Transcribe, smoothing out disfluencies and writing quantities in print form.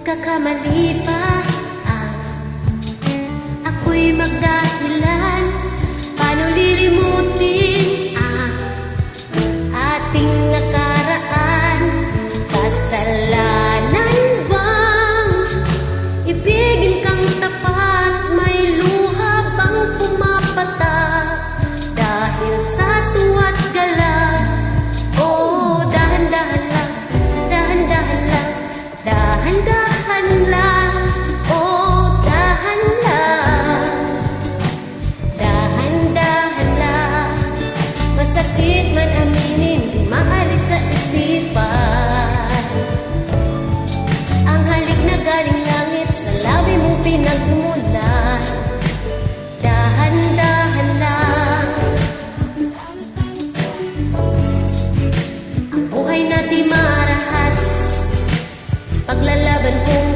Magkakamali pa ako'y magdahilan. Paano lilimutin ang ating nakaraan? Kasalanan bang ibigin kang tapat? May luha bang pumapatak dahil sa tuwa't galak? Oh, dahan-dahan lang, dahan-dahan lang, dahan-dahan lang. Oh, dahan lang, dahan-dahan lang. Masakit man aminin, di maalis sa isipan ang halik na galing langit sa labi mong pinagmulan. Dahan-dahan lang. Ang buhay na di marahas, paglalaban kong